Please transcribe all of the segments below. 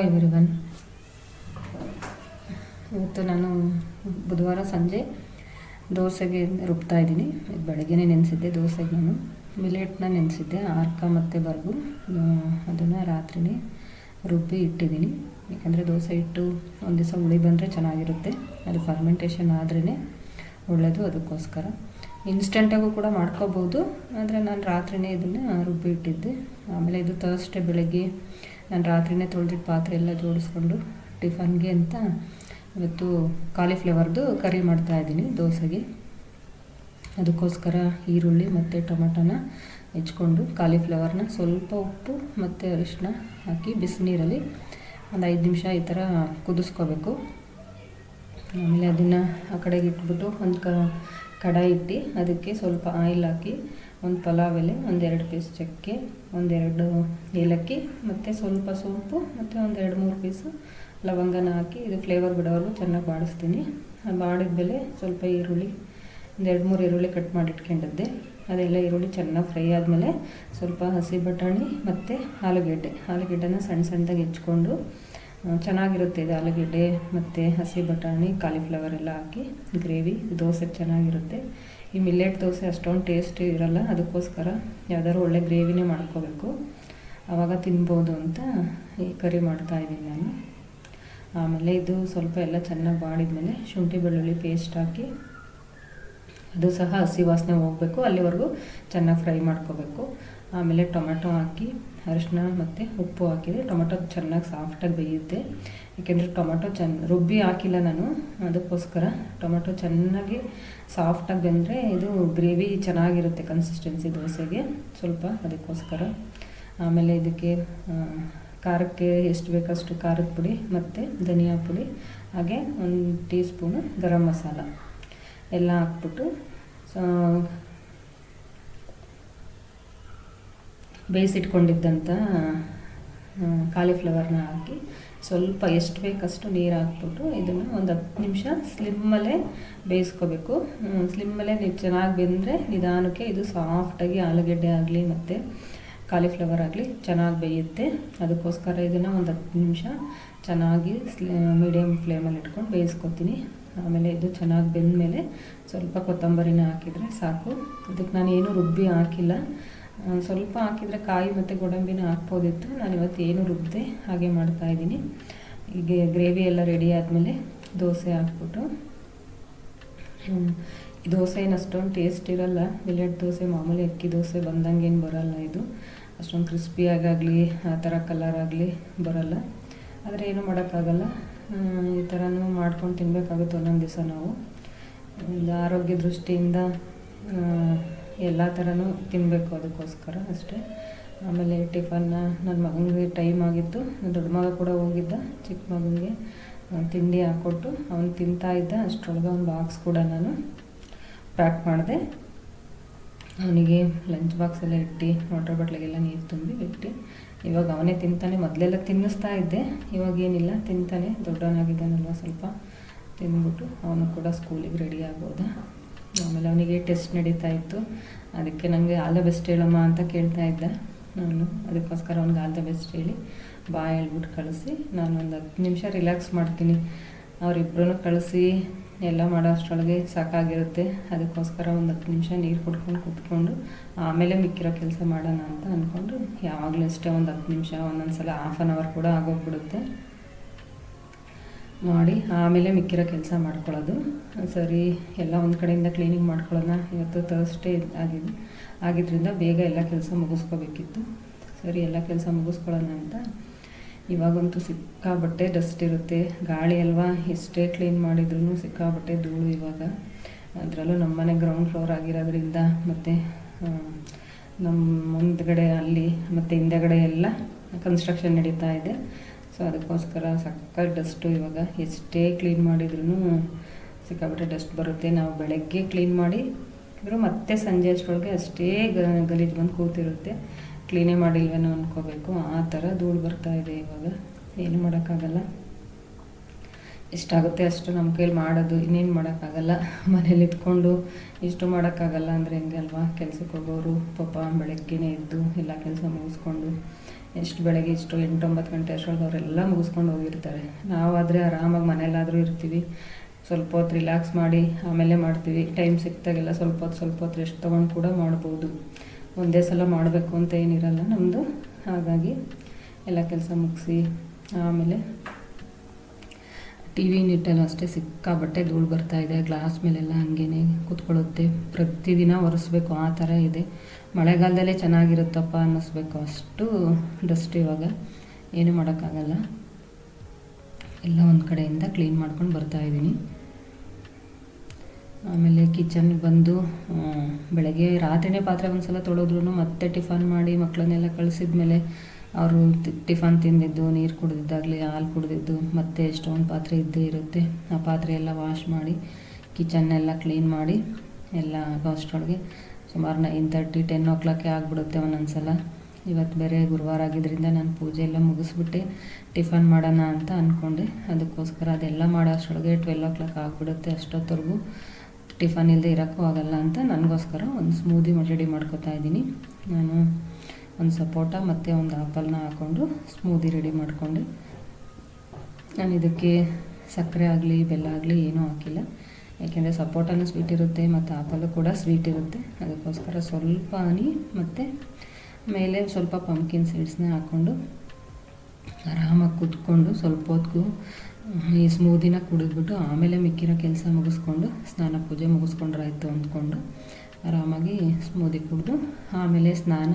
Everyone. ಇವತ್ತು ನಾನು ಬುಧವಾರ ಸಂಜೆ ದೋಸೆಗೆ ರುಬ್ತಾ ಇದ್ದೀನಿ. ಬೆಳಗ್ಗೆನೇ ನೆನೆಸಿದ್ದೆ ದೋಸೆಗೆ. ನಾನು ಮಿಲೆಟ್ನ ನೆನೆಸಿದ್ದೆ, ಆರ್ಕ ಮತ್ತು ಬರ್ಗು. ಅದನ್ನು ರಾತ್ರಿನೇ ರುಬ್ಬಿ ಇಟ್ಟಿದ್ದೀನಿ. ಯಾಕಂದರೆ ದೋಸೆ ಹಿಟ್ಟು ಒಂದು ದಿವಸ ಹುಳಿ ಬಂದರೆ ಚೆನ್ನಾಗಿರುತ್ತೆ. ಅದು ಫರ್ಮೆಂಟೇಷನ್ ಆದ್ರೇ ಒಳ್ಳೆಯದು. ಅದಕ್ಕೋಸ್ಕರ ಇನ್ಸ್ಟೆಂಟಾಗೂ ಕೂಡ ಮಾಡ್ಕೋಬೋದು, ಆದರೆ ನಾನು ರಾತ್ರಿನೇ ಇದನ್ನು ರುಬ್ಬಿ ಇಟ್ಟಿದ್ದೆ. ಆಮೇಲೆ ಇದು ಥರ್ಸ್ಡೇ ಬೆಳಗ್ಗೆ ನಾನು ರಾತ್ರಿನೇ ತೊಳೆದಿಟ್ಟು ಪಾತ್ರೆ ಎಲ್ಲ ಜೋಡಿಸ್ಕೊಂಡು ಟಿಫನ್ಗೆ ಅಂತ ಇವತ್ತು ಕಾಲಿಫ್ಲವರ್ದು ಕರಿ ಮಾಡ್ತಾಯಿದ್ದೀನಿ ದೋಸೆಗೆ. ಅದಕ್ಕೋಸ್ಕರ ಈರುಳ್ಳಿ ಮತ್ತು ಟೊಮೆಟೊನ ಹೆಚ್ಕೊಂಡು ಕಾಲಿಫ್ಲವರ್ನ ಸ್ವಲ್ಪ ಉಪ್ಪು ಮತ್ತು ಅರಿಶಿನ ಹಾಕಿ ಬಿಸಿನೀರಲ್ಲಿ ಒಂದು 5 ನಿಮಿಷ ಈ ಥರ ಕುದಿಸ್ಕೋಬೇಕು. ಆಮೇಲೆ ಅದನ್ನು ಆ ಕಡೆಗೆ ಇಟ್ಬಿಟ್ಟು ಒಂದು ಕಡಾಯಿ ಇಟ್ಟು ಅದಕ್ಕೆ ಸ್ವಲ್ಪ ಆಯಿಲ್ ಹಾಕಿ ಒಂದು ಪಲಾವ್ ಎಲೆ, 1-2 ಪೀಸ್ ಚಕ್ಕೆ, 1-2 ಏಲಕ್ಕಿ ಮತ್ತು ಸ್ವಲ್ಪ ಸೋಂಪು ಮತ್ತು 1-2-3 ಪೀಸು ಲವಂಗನ ಹಾಕಿ ಇದು ಫ್ಲೇವರ್ ಬಿಡೋವರೆಗೂ ಚೆನ್ನಾಗಿ ಬಾಡಿಸ್ತೀನಿ. ಬಾಡಿದ್ಮೇಲೆ ಸ್ವಲ್ಪ ಈರುಳ್ಳಿ, 1-2-3 ಈರುಳ್ಳಿ ಕಟ್ ಮಾಡಿ ಇಟ್ಕೊಂಡಿದ್ದೆ. ಅದೆಲ್ಲ ಈರುಳ್ಳಿ ಚೆನ್ನಾಗಿ ಫ್ರೈ ಆದಮೇಲೆ ಸ್ವಲ್ಪ ಹಸಿ ಬಟಾಣಿ ಮತ್ತು ಆಲೂಗೆಡ್ಡೆನ ಸಣ್ಣ ಸಣ್ಣದಾಗಿ ಹೆಚ್ಕೊಂಡು, ಚೆನ್ನಾಗಿರುತ್ತೆ ಇದು ಆಲೂಗೆಡ್ಡೆ ಮತ್ತು ಹಸಿ ಬಟಾಣಿ ಕಾಲಿಫ್ಲವರ್ ಎಲ್ಲ ಹಾಕಿ ಗ್ರೇವಿ ದೋಸೆಗೆ ಚೆನ್ನಾಗಿರುತ್ತೆ. ಈ ಮಿಲ್ಲೆಟ್ ದೋಸೆ ಅಷ್ಟೊಂದು ಟೇಸ್ಟ್ ಇರೋಲ್ಲ, ಅದಕ್ಕೋಸ್ಕರ ಯಾವ್ದಾದ್ರು ಒಳ್ಳೆ ಗ್ರೇವಿನೇ ಮಾಡ್ಕೋಬೇಕು, ಆವಾಗ ತಿನ್ಬೋದು ಅಂತ ಈ ಕರಿ ಮಾಡ್ತಾಯಿದ್ದೀನಿ ನಾನು. ಆಮೇಲೆ ಇದು ಸ್ವಲ್ಪ ಎಲ್ಲ ಚೆನ್ನಾಗಿ ಬಾಡಿದ್ಮೇಲೆ ಶುಂಠಿ ಬೆಳ್ಳುಳ್ಳಿ ಪೇಸ್ಟ್ ಹಾಕಿ ಅದು ಸಹ ಹಸಿ ವಾಸನೆ ಹೋಗಬೇಕು, ಅಲ್ಲಿವರೆಗೂ ಚೆನ್ನಾಗಿ ಫ್ರೈ ಮಾಡ್ಕೋಬೇಕು. ಆಮೇಲೆ ಟೊಮೆಟೊ ಹಾಕಿ ಅರಿಶಿನ ಮತ್ತು ಉಪ್ಪು ಹಾಕಿದರೆ ಟೊಮೆಟೊ ಚೆನ್ನಾಗಿ ಸಾಫ್ಟಾಗಿ ಬೇಯುತ್ತೆ. ಏಕೆಂದರೆ ಟೊಮೆಟೊ ರುಬ್ಬಿ ಹಾಕಿಲ್ಲ ನಾನು, ಅದಕ್ಕೋಸ್ಕರ ಟೊಮೆಟೊ ಚೆನ್ನಾಗಿ ಸಾಫ್ಟಾಗಿ ಬಂದರೆ ಇದು ಗ್ರೇವಿ ಚೆನ್ನಾಗಿರುತ್ತೆ ಕನ್ಸಿಸ್ಟೆನ್ಸಿ ದೋಸೆಗೆ ಸ್ವಲ್ಪ, ಅದಕ್ಕೋಸ್ಕರ. ಆಮೇಲೆ ಇದಕ್ಕೆ ಖಾರಕ್ಕೆ ಎಷ್ಟು ಬೇಕಷ್ಟು ಖಾರದ ಪುಡಿ ಮತ್ತು ಧನಿಯಾ ಪುಡಿ, ಹಾಗೆ 1 ಟೀ ಸ್ಪೂನು ಗರಂ ಮಸಾಲ ಎಲ್ಲ ಹಾಕ್ಬಿಟ್ಟು ಬೇಯಿಸಿಟ್ಕೊಂಡಿದ್ದಂಥ ಕಾಲಿಫ್ಲವರ್ನ ಹಾಕಿ ಸ್ವಲ್ಪ ಎಷ್ಟು ಬೇಕಷ್ಟು ನೀರು ಹಾಕ್ಬಿಟ್ಟು ಇದನ್ನು ಒಂದು 10 ನಿಮಿಷ ಸ್ಲಿಮ್ಮಲ್ಲೇ ಬೇಯಿಸ್ಕೋಬೇಕು. ಸ್ಲಿಮ್ಮಲ್ಲೇ ಚೆನ್ನಾಗಿ ಬೆಂದರೆ ನಿಧಾನಕ್ಕೆ ಇದು ಸಾಫ್ಟಾಗಿ ಆಲೂಗೆಡ್ಡೆ ಆಗಲಿ ಮತ್ತು ಕಾಲಿಫ್ಲವರ್ ಆಗಲಿ ಚೆನ್ನಾಗಿ ಬೇಯುತ್ತೆ. ಅದಕ್ಕೋಸ್ಕರ ಇದನ್ನು ಒಂದು 10 ನಿಮಿಷ ಚೆನ್ನಾಗಿ ಮೀಡಿಯಮ್ ಫ್ಲೇಮಲ್ಲಿ ಇಟ್ಕೊಂಡು ಬೇಯಿಸ್ಕೊತೀನಿ. ಆಮೇಲೆ ಇದು ಚೆನ್ನಾಗಿ ಬೆಂದಮೇಲೆ ಸ್ವಲ್ಪ ಕೊತ್ತಂಬರಿನ ಹಾಕಿದರೆ ಸಾಕು. ಅದಕ್ಕೆ ನಾನು ಏನೂ ರುಬ್ಬಿ ಹಾಕಿಲ್ಲ, ಸ್ವಲ್ಪ ಹಾಕಿದರೆ ಕಾಯಿ ಮತ್ತು ಗೋಡಂಬಿನ ಹಾಕ್ಬೋದಿತ್ತು. ನಾನು ಇವತ್ತು ಏನು ರುಬ್ಬದೆ ಹಾಗೆ ಮಾಡ್ತಾಯಿದ್ದೀನಿ. ಈಗ ಗ್ರೇವಿ ಎಲ್ಲ ರೆಡಿ ಆದಮೇಲೆ ದೋಸೆ ಹಾಕ್ಬಿಟ್ಟು, ಈ ದೋಸೆ ಏನು ಅಷ್ಟೊಂದು ಟೇಸ್ಟ್ ಇರೋಲ್ಲ. ಮಿಲೆಟ್ ದೋಸೆ ಮಾಮೂಲಿ ಅಕ್ಕಿ ದೋಸೆ ಬಂದಂಗೇನು ಬರೋಲ್ಲ, ಇದು ಅಷ್ಟೊಂದು ಕ್ರಿಸ್ಪಿಯಾಗಲಿ ಆ ಥರ ಕಲರ್ ಆಗಲಿ ಬರೋಲ್ಲ. ಆದರೆ ಏನೂ ಮಾಡೋಕ್ಕಾಗಲ್ಲ, ಈ ಥರನೂ ಮಾಡ್ಕೊಂಡು ತಿನ್ನಬೇಕಾಗುತ್ತೆ ಒಂದೊಂದು ದಿವಸ ನಾವು. ಆರೋಗ್ಯ ದೃಷ್ಟಿಯಿಂದ ಎಲ್ಲ ಥರನೂ ತಿನ್ನಬೇಕು, ಅದಕ್ಕೋಸ್ಕರ ಅಷ್ಟೇ. ಆಮೇಲೆ ಟಿಫನ್ನ ನನ್ನ ಮಗನಿಗೆ ಟೈಮ್ ಆಗಿತ್ತು, ದೊಡ್ಡ ಮಗ ಕೂಡ ಹೋಗಿದ್ದ, ಚಿಕ್ಕ ಮಗನಿಗೆ ತಿಂಡಿ ಹಾಕ್ಕೊಟ್ಟು ಅವನು ತಿಂತಾಯಿದ್ದ. ಅಷ್ಟರೊಳಗೆ ಒಂದು ಬಾಕ್ಸ್ ಕೂಡ ನಾನು ಪ್ಯಾಕ್ ಮಾಡಿದೆ. ಅವನಿಗೆ ಲಂಚ್ ಬಾಕ್ಸ್ ಎಲ್ಲ ಇಟ್ಟು ವಾಟರ್ ಬಾಟ್ಲಿಗೆಲ್ಲ ನೀರು ತುಂಬಿ ಇಟ್ಟು ಇವಾಗ ಅವನೇ ತಿಂತಾನೆ. ಮೊದಲೆಲ್ಲ ತಿನ್ನಿಸ್ತಾ ಇದ್ದೆ, ಇವಾಗೇನಿಲ್ಲ, ತಿಂತಾನೆ. ದೊಡ್ಡವನಾಗಿದ್ದಾನಲ್ವ, ಸ್ವಲ್ಪ ತಿಂದ್ಬಿಟ್ಟು ಅವನು ಕೂಡ ಸ್ಕೂಲಿಗೆ ರೆಡಿ ಆಗ್ಬೋದ. ಆಮೇಲೆ ಅವನಿಗೆ ಟೆಸ್ಟ್ ನಡೀತಾ ಇತ್ತು, ಅದಕ್ಕೆ ನನಗೆ ಆಲ್ ದ ಬೆಸ್ಟ್ ಹೇಳಮ್ಮ ಅಂತ ಕೇಳ್ತಾ ಇದ್ದ ನಾನು. ಅದಕ್ಕೋಸ್ಕರ ಅವ್ನಿಗೆ ಆಲ್ ದ ಬೆಸ್ಟ್ ಹೇಳಿ ಬಾಯ್ ಹೇಳ್ಬಿಟ್ಟು ಕಳಿಸಿ ನಾನು ಒಂದು 10 ನಿಮಿಷ ರಿಲ್ಯಾಕ್ಸ್ ಮಾಡ್ತೀನಿ. ಅವರಿಬ್ಬರೂ ಕಳಿಸಿ ಎಲ್ಲ ಮಾಡೋ ಅಷ್ಟರೊಳಗೆ ಸಾಕಾಗಿರುತ್ತೆ. ಅದಕ್ಕೋಸ್ಕರ ಒಂದು 10 ನಿಮಿಷ ನೀರು ಕುಡ್ಕೊಂಡು ಕೂತ್ಕೊಂಡು ಆಮೇಲೆ ಮಿಕ್ಕಿರೋ ಕೆಲಸ ಮಾಡೋಣ ಅಂತ ಅಂದ್ಕೊಂಡು, ಯಾವಾಗಲೂ ಅಷ್ಟೇ ಒಂದು 10 ನಿಮಿಷ, ಒಂದೊಂದು ಸಲ ½ ಆನ್ ಅವರ್ ಕೂಡ ಆಗೋಗ್ಬಿಡುತ್ತೆ ಮಾಡಿ ಆಮೇಲೆ ಮಿಕ್ಕಿರೋ ಕೆಲಸ ಮಾಡ್ಕೊಳ್ಳೋದು. ಸರಿ, ಎಲ್ಲ ಒಂದು ಕಡೆಯಿಂದ ಕ್ಲೀನಿಂಗ್ ಮಾಡ್ಕೊಳ್ಳೋಣ. ಇವತ್ತು ಥರ್ಸ್ಡೇ ಆಗಿದ್ದರಿಂದ ಬೇಗ ಎಲ್ಲ ಕೆಲಸ ಮುಗಿಸ್ಕೋಬೇಕಿತ್ತು. ಸರಿ, ಎಲ್ಲ ಕೆಲಸ ಮುಗಿಸ್ಕೊಳ್ಳೋಣ ಅಂತ. ಇವಾಗಂತೂ ಸಿಕ್ಕಾಬಟ್ಟೆ ಡಸ್ಟ್ ಇರುತ್ತೆ, ಗಾಳಿ ಅಲ್ವಾ, ಎಷ್ಟೇ ಕ್ಲೀನ್ ಮಾಡಿದ್ರೂ ಸಿಕ್ಕಾಬಟ್ಟೆ ಧೂಳು ಇವಾಗ. ಅದರಲ್ಲೂ ನಮ್ಮನೆ ಗ್ರೌಂಡ್ ಫ್ಲೋರ್ ಆಗಿರೋದ್ರಿಂದ ಮತ್ತು ನಮ್ಮ ಮುಂದ್ಗಡೆ ಅಲ್ಲಿ ಮತ್ತು ಹಿಂದೆಗಡೆ ಎಲ್ಲ ಕನ್ಸ್ಟ್ರಕ್ಷನ್ ನಡೀತಾ ಇದೆ. ಸೊ ಅದಕ್ಕೋಸ್ಕರ ಸಕ್ಕ ಡಸ್ಟು ಇವಾಗ. ಎಷ್ಟೇ ಕ್ಲೀನ್ ಮಾಡಿದ್ರೂ ಸಿಕ್ಕಾಬಟ್ಟೆ ಡಸ್ಟ್ ಬರುತ್ತೆ. ನಾವು ಬೆಳಗ್ಗೆ ಕ್ಲೀನ್ ಮಾಡಿದ್ರು ಮತ್ತೆ ಸಂಜೆ ಅಷ್ಟರೊಳಗೆ ಅಷ್ಟೇ ಗಲೀಜು ಬಂದು ಕೂತಿರುತ್ತೆ. ಕ್ಲೀನೇ ಮಾಡಿಲ್ವೇನೋ ಅಂದ್ಕೋಬೇಕು, ಆ ಥರ ಧೂಳು ಬರ್ತಾಯಿದೆ ಇವಾಗ. ಏನು ಮಾಡೋಕ್ಕಾಗಲ್ಲ, ಎಷ್ಟಾಗುತ್ತೆ ಅಷ್ಟು ನಮ್ಮ ಕೈಲಿ ಮಾಡೋದು, ಇನ್ನೇನು ಮಾಡೋಕ್ಕಾಗಲ್ಲ. ಮನೇಲಿ ಇದ್ಕೊಂಡು ಇಷ್ಟು ಮಾಡೋಕ್ಕಾಗಲ್ಲ ಅಂದರೆ ಹೆಂಗೆ ಅಲ್ವಾ. ಕೆಲ್ಸಕ್ಕೆ ಹೋಗೋರು ಪಾಪ ಬೆಳಗ್ಗೆನೇ ಎದ್ದು ಎಲ್ಲ ಕೆಲಸ ಮುಗಿಸ್ಕೊಂಡು ಎಷ್ಟು ಬೆಳಗ್ಗೆ ಇಷ್ಟು 8-9 ಗಂಟೆ ಅಷ್ಟೊಳಗೆ ಅವರೆಲ್ಲ ಮುಗಿಸ್ಕೊಂಡು ಹೋಗಿರ್ತಾರೆ. ನಾವಾದರೆ ಆರಾಮಾಗಿ ಮನೇಲಾದರೂ ಇರ್ತೀವಿ, ಸ್ವಲ್ಪ ಹೊತ್ತು ರಿಲ್ಯಾಕ್ಸ್ ಮಾಡಿ ಆಮೇಲೆ ಮಾಡ್ತೀವಿ. ಟೈಮ್ ಸಿಕ್ತಾಗೆಲ್ಲ ಸ್ವಲ್ಪ ಹೊತ್ತು ರೆಸ್ಟ್ ತೊಗೊಂಡು ಕೂಡ ಮಾಡ್ಬೋದು. ಒಂದೇ ಸಲ ಮಾಡಬೇಕು ಅಂತ ಏನಿರಲ್ಲ ನಮ್ಮದು. ಹಾಗಾಗಿ ಎಲ್ಲ ಕೆಲಸ ಮುಗಿಸಿ ಆಮೇಲೆ ಟಿ ವಿ ಯೂನಿಟಲ್ಲೂ ಅಷ್ಟೇ ಸಿಕ್ಕಾಬಟ್ಟೆ ಧೂಳು ಬರ್ತಾಯಿದೆ. ಗ್ಲಾಸ್ ಮೇಲೆಲ್ಲ ಹಂಗೇ ಕೂತ್ಕೊಳ್ಳುತ್ತೆ. ಪ್ರತಿದಿನ ಒರೆಸ್ಬೇಕು, ಆ ಥರ ಇದೆ. ಮಳೆಗಾಲದಲ್ಲೇ ಚೆನ್ನಾಗಿರುತ್ತಪ್ಪ ಅನ್ನಿಸ್ಬೇಕು, ಅಷ್ಟು ಡಸ್ಟ್ ಇವಾಗ. ಏನೂ ಮಾಡೋಕ್ಕಾಗಲ್ಲ. ಎಲ್ಲ ಒಂದು ಕಡೆಯಿಂದ ಕ್ಲೀನ್ ಮಾಡ್ಕೊಂಡು ಬರ್ತಾಯಿದ್ದೀನಿ. ಆಮೇಲೆ ಕಿಚನ್ಗೆ ಬಂದು ಬೆಳಗ್ಗೆ ರಾತ್ರಿನೇ ಪಾತ್ರೆ ಒಂದು ಸಲ ತೊಳೆದ್ರೂ ಮತ್ತೆ ಟಿಫನ್ ಮಾಡಿ ಮಕ್ಕಳನ್ನೆಲ್ಲ ಕಳಿಸಿದ ಮೇಲೆ ಅವರು ಟಿಫನ್ ತಿಂದಿದ್ದು, ನೀರು ಕುಡಿದಿದ್ದಾಗಲಿ, ಹಾಲು ಕುಡಿದಿದ್ದು, ಮತ್ತೆ ಎಷ್ಟೊಂದು ಪಾತ್ರೆ ಇದ್ದೇ ಇರುತ್ತೆ. ಆ ಪಾತ್ರೆ ಎಲ್ಲ ವಾಶ್ ಮಾಡಿ ಕಿಚನ್ನೆಲ್ಲ ಕ್ಲೀನ್ ಮಾಡಿ ಎಲ್ಲ ಅಷ್ಟರೊಳಗೆ ಸುಮಾರು 9:30-10 o'clock ಆಗಿಬಿಡುತ್ತೆ ಒಂದೊಂದು ಸಲ. ಇವತ್ತು ಬೇರೆ ಗುರುವಾರ ಆಗಿದ್ದರಿಂದ ನಾನು ಪೂಜೆ ಎಲ್ಲ ಮುಗಿಸ್ಬಿಟ್ಟೆ ಟಿಫನ್ ಮಾಡೋಣ ಅಂತ ಅಂದ್ಕೊಂಡೆ. ಅದಕ್ಕೋಸ್ಕರ ಅದೆಲ್ಲ ಮಾಡೋ ಅಷ್ಟರೊಳಗೆ 12 o'clock ಆಗಿಬಿಡುತ್ತೆ. ಅಷ್ಟೊತ್ತವರೆಗೂ ಟಿಫನ್ ಇಲ್ಲದೆ ಇರೋಕ್ಕೂ ಆಗೋಲ್ಲ ಅಂತ ನನಗೋಸ್ಕರ ಒಂದು ಸ್ಮೂದಿ ರೆಡಿ ಮಾಡ್ಕೊತಾ ಇದ್ದೀನಿ. ನಾನು ಒಂದು ಸಪೋಟ ಮತ್ತು ಒಂದು ಆಪಲ್ನ ಹಾಕ್ಕೊಂಡು ಸ್ಮೂದಿ ರೆಡಿ ಮಾಡಿಕೊಂಡೆ. ನಾನು ಇದಕ್ಕೆ ಸಕ್ಕರೆ ಆಗಲಿ ಬೆಲ್ಲ ಆಗಲಿ ಏನೂ ಹಾಕಿಲ್ಲ, ಯಾಕೆಂದರೆ ಸಪೋಟನೂ ಸ್ವೀಟ್ ಇರುತ್ತೆ ಮತ್ತು ಆಪಲ್ಲು ಕೂಡ ಸ್ವೀಟ್ ಇರುತ್ತೆ. ಅದಕ್ಕೋಸ್ಕರ ಸ್ವಲ್ಪ ಹನಿ ಮತ್ತು ಮೇಲೆ ಸ್ವಲ್ಪ ಪಂಪ್ಕಿನ್ ಸೀಡ್ಸ್ನ ಹಾಕ್ಕೊಂಡು ಆರಾಮಾಗಿ ಕುತ್ಕೊಂಡು ಸ್ವಲ್ಪ ಹೊತ್ತಿಗೂ ಈ ಸ್ಮೂದಿನ ಕುಡಿದ್ಬಿಟ್ಟು ಆಮೇಲೆ ಮಿಕ್ಕಿರೋ ಕೆಲಸ ಮುಗಿಸ್ಕೊಂಡು ಸ್ನಾನ ಪೂಜೆ ಮುಗಿಸ್ಕೊಂಡ್ರಾಯ್ತು ಅಂದ್ಕೊಂಡು ಆರಾಮಾಗಿ ಸ್ಮೂದಿ ಕುಡಿದು ಆಮೇಲೆ ಸ್ನಾನ.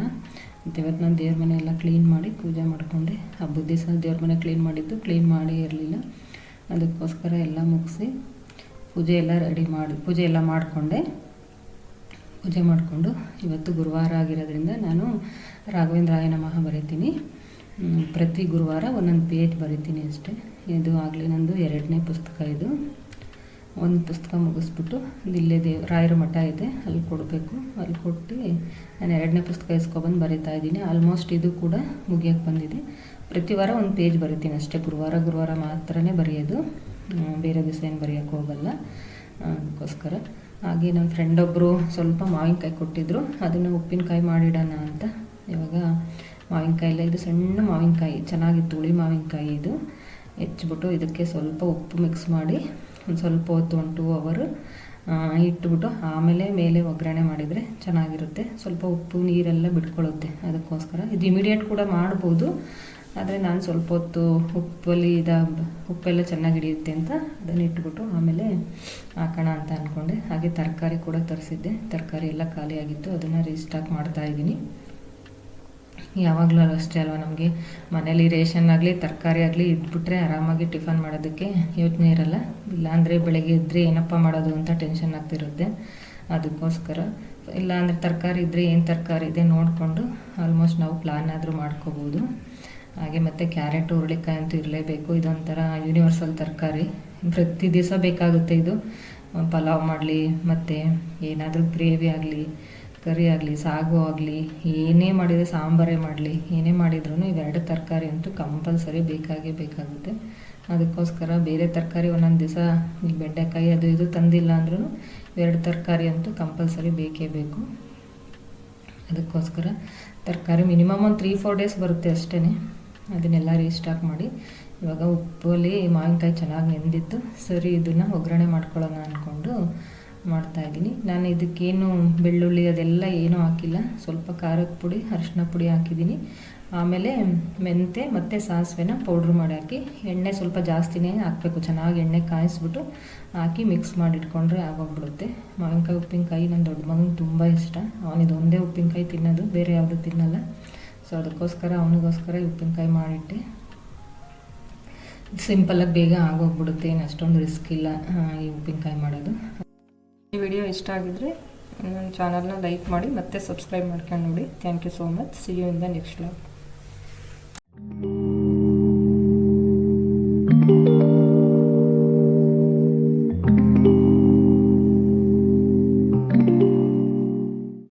ಮತ್ತು ಇವತ್ತು ನಾನು ದೇವ್ರ ಮನೆ ಎಲ್ಲ ಕ್ಲೀನ್ ಮಾಡಿ ಪೂಜೆ ಮಾಡಿಕೊಂಡೆ. ಹಬ್ಬದ ದಿವಸ ದೇವ್ರ ಮನೆ ಕ್ಲೀನ್ ಮಾಡಿದ್ದು, ಕ್ಲೀನ್ ಮಾಡೇ ಇರಲಿಲ್ಲ. ಅದಕ್ಕೋಸ್ಕರ ಎಲ್ಲ ಮುಗಿಸಿ ಪೂಜೆ ಎಲ್ಲ ಮಾಡಿಕೊಂಡೆ. ಪೂಜೆ ಮಾಡಿಕೊಂಡು ಇವತ್ತು ಗುರುವಾರ ಆಗಿರೋದ್ರಿಂದ ನಾನು ರಾಘವೇಂದ್ರಾಯ ನಮಃ ಬರೀತೀನಿ. ಪ್ರತಿ ಗುರುವಾರ ಒಂದೊಂದು ಪೇಜ್ ಬರೀತೀನಿ ಅಷ್ಟೇ. ಇದು ಆಗಲಿ ನಂದು 2ನೇ ಪುಸ್ತಕ. ಇದು ಒಂದು ಪುಸ್ತಕ ಮುಗಿಸ್ಬಿಟ್ಟು ಇಲ್ಲೇ ರಾಯರ ಮಠ ಇದೆ, ಅಲ್ಲಿ ಕೊಡಬೇಕು. ಅಲ್ಲಿ ಕೊಟ್ಟು ನಾನು 2ನೇ ಪುಸ್ತಕ ಇಸ್ಕೊಬಂದು ಬರೀತಾ ಇದ್ದೀನಿ. ಆಲ್ಮೋಸ್ಟ್ ಇದು ಕೂಡ ಮುಗಿಯೋಕ್ಕೆ ಬಂದಿದೆ. ಪ್ರತಿ ವಾರ ಒಂದು ಪೇಜ್ ಬರಿತೀನಿ ಅಷ್ಟೇ. ಗುರುವಾರ ಮಾತ್ರನೇ ಬರೆಯೋದು, ಬೇರೆ ದಿವಸ ಏನು ಬರೆಯೋಕ್ಕೆ ಹೋಗಲ್ಲ. ಅದಕ್ಕೋಸ್ಕರ ಹಾಗೆ ನನ್ನ ಫ್ರೆಂಡ್ ಒಬ್ಬರು ಸ್ವಲ್ಪ ಮಾವಿನಕಾಯಿ ಕೊಟ್ಟಿದ್ದರು, ಅದನ್ನು ಉಪ್ಪಿನಕಾಯಿ ಮಾಡಿಡೋಣ ಅಂತ. ಇವಾಗ ಮಾವಿನಕಾಯಿ ಇಲ್ಲ, ಇದು ಸಣ್ಣ ಮಾವಿನಕಾಯಿ ಚೆನ್ನಾಗಿತ್ತು, ಹುಳಿ ಮಾವಿನಕಾಯಿ. ಇದು ಹೆಚ್ಚಿಬಿಟ್ಟು ಇದಕ್ಕೆ ಸ್ವಲ್ಪ ಉಪ್ಪು ಮಿಕ್ಸ್ ಮಾಡಿ ಒಂದು ಸ್ವಲ್ಪ ಹೊತ್ತು 1-2 hour ಇಟ್ಬಿಟ್ಟು ಆಮೇಲೆ ಮೇಲೆ ಒಗ್ಗರಣೆ ಮಾಡಿದರೆ ಚೆನ್ನಾಗಿರುತ್ತೆ. ಸ್ವಲ್ಪ ಉಪ್ಪು ನೀರೆಲ್ಲ ಬಿಟ್ಕೊಳ್ಳುತ್ತೆ. ಅದಕ್ಕೋಸ್ಕರ ಇದು ಇಮಿಡಿಯೇಟ್ ಕೂಡ ಮಾಡ್ಬೋದು, ಆದರೆ ನಾನು ಸ್ವಲ್ಪ ಹೊತ್ತು ಉಪ್ಪೆಲ್ಲ ಚೆನ್ನಾಗಿ ಹಿಡಿಯುತ್ತೆ ಅಂತ ಅದನ್ನು ಇಟ್ಬಿಟ್ಟು ಆಮೇಲೆ ಹಾಕೋಣ ಅಂತ ಅಂದ್ಕೊಂಡೆ. ಹಾಗೆ ತರಕಾರಿ ಕೂಡ ತರಿಸಿದ್ದೆ, ತರಕಾರಿ ಎಲ್ಲ ಖಾಲಿಯಾಗಿತ್ತು, ಅದನ್ನು ರೀಸ್ಟಾಕ್ ಮಾಡ್ತಾಯಿದ್ದೀನಿ. ಯಾವಾಗಲೂ ಅಷ್ಟೇ ಅಲ್ವ, ನಮಗೆ ಮನೇಲಿ ರೇಷನ್ ಆಗಲಿ ತರಕಾರಿ ಆಗಲಿ ಇದ್ಬಿಟ್ರೆ ಆರಾಮಾಗಿ ಟಿಫನ್ ಮಾಡೋದಕ್ಕೆ ಯೋಚನೆ ಇರಲ್ಲ. ಇಲ್ಲಾಂದರೆ ಬೆಳಗ್ಗೆ ಇದ್ದರೆ ಏನಪ್ಪ ಮಾಡೋದು ಅಂತ ಟೆನ್ಷನ್ ಆಗ್ತಿರುತ್ತೆ. ಅದಕ್ಕೋಸ್ಕರ ಇಲ್ಲಾಂದರೆ ತರಕಾರಿ ಇದ್ದರೆ ಏನು ತರಕಾರಿ ಇದೆ ನೋಡಿಕೊಂಡು ಆಲ್ಮೋಸ್ಟ್ ನಾವು ಪ್ಲಾನ್ ಆದರೂ ಮಾಡ್ಕೋಬೋದು. ಹಾಗೆ ಮತ್ತು ಕ್ಯಾರೆಟ್, ಹುರುಳಿಕಾಯಿ ಅಂತೂ ಇರಲೇಬೇಕು. ಇದೊಂಥರ ಯೂನಿವರ್ಸಲ್ ತರಕಾರಿ, ಪ್ರತಿ ದಿವಸ ಬೇಕಾಗುತ್ತೆ. ಇದು ಪಲಾವ್ ಮಾಡಲಿ ಮತ್ತು ಏನಾದರೂ ಗ್ರೇವಿ ಆಗಲಿ, ಕರಿ ಆಗಲಿ, ಸಾಗು ಆಗಲಿ, ಏನೇ ಮಾಡಿದರೆ ಸಾಂಬಾರೇ ಮಾಡಲಿ, ಏನೇ ಮಾಡಿದ್ರೂ ಇವೆರಡು ತರಕಾರಿ ಅಂತೂ ಕಂಪಲ್ಸರಿ ಬೇಕಾಗುತ್ತೆ. ಅದಕ್ಕೋಸ್ಕರ ಬೇರೆ ತರಕಾರಿ ಒಂದೊಂದು ದಿವಸ ಈ ಬೆಂಡೆಕಾಯಿ ಅದು ಇದು ತಂದಿಲ್ಲ ಅಂದ್ರೂ ಇವೆರಡು ತರಕಾರಿ ಅಂತೂ ಕಂಪಲ್ಸರಿ ಬೇಕೇ ಬೇಕು. ಅದಕ್ಕೋಸ್ಕರ ತರಕಾರಿ ಮಿನಿಮಮ್ ಒಂದು 3-4 days ಬರುತ್ತೆ ಅಷ್ಟೇ. ಅದನ್ನೆಲ್ಲ ರೀಸ್ಟಾಕ್ ಮಾಡಿ ಇವಾಗ ಉಪ್ಪಲ್ಲಿ ಮಾವಿನಕಾಯಿ ಚೆನ್ನಾಗಿ ನೆಂದಿತ್ತು. ಸರಿ, ಇದನ್ನು ಒಗ್ಗರಣೆ ಮಾಡ್ಕೊಳ್ಳೋಣ ಅಂದ್ಕೊಂಡು ಮಾಡ್ತಾಯಿದ್ದೀನಿ. ನಾನು ಇದಕ್ಕೇನು ಬೆಳ್ಳುಳ್ಳಿ ಅದೆಲ್ಲ ಏನೂ ಹಾಕಿಲ್ಲ, ಸ್ವಲ್ಪ ಖಾರದ ಪುಡಿ, ಅರಿಶಿನ ಪುಡಿ ಹಾಕಿದ್ದೀನಿ. ಆಮೇಲೆ ಮೆಂತೆ ಮತ್ತು ಸಾಸಿವೆನ ಪೌಡ್ರ್ ಮಾಡಿ ಹಾಕಿ, ಎಣ್ಣೆ ಸ್ವಲ್ಪ ಜಾಸ್ತಿನೇ ಹಾಕಬೇಕು, ಚೆನ್ನಾಗಿ ಎಣ್ಣೆ ಕಾಯಿಸ್ಬಿಟ್ಟು ಹಾಕಿ ಮಿಕ್ಸ್ ಮಾಡಿಟ್ಕೊಂಡ್ರೆ ಆಗೋಗ್ಬಿಡುತ್ತೆ. ಮಾವಿನಕಾಯಿ ಉಪ್ಪಿನಕಾಯಿ ನನ್ನ ದೊಡ್ಡ ಮಗನಿಗೆ ತುಂಬ ಇಷ್ಟ. ಅವನಿದು ಒಂದೇ ಉಪ್ಪಿನಕಾಯಿ ತಿನ್ನೋದು, ಬೇರೆ ಯಾವುದು ತಿನ್ನಲ್ಲ. ಸೊ ಅದಕ್ಕೋಸ್ಕರ ಅವನಿಗೋಸ್ಕರ ಉಪ್ಪಿನಕಾಯಿ ಮಾಡಿಟ್ಟೆ. ಸಿಂಪಲಾಗಿ ಬೇಗ ಆಗೋಗ್ಬಿಡುತ್ತೆ, ಏನು ಅಷ್ಟೊಂದು ರಿಸ್ಕ್ ಇಲ್ಲ ಈ ಉಪ್ಪಿನಕಾಯಿ ಮಾಡೋದು. ಈ ವಿಡಿಯೋ ಇಷ್ಟ ಆಗಿದ್ರೆ ನನ್ನ ಚಾನಲ್ನ ಲೈಕ್ ಮಾಡಿ ಮತ್ತು ಸಬ್ಸ್ಕ್ರೈಬ್ ಮಾಡ್ಕೊಂಡು ನೋಡಿ. Thank you so much. See you in the next vlog.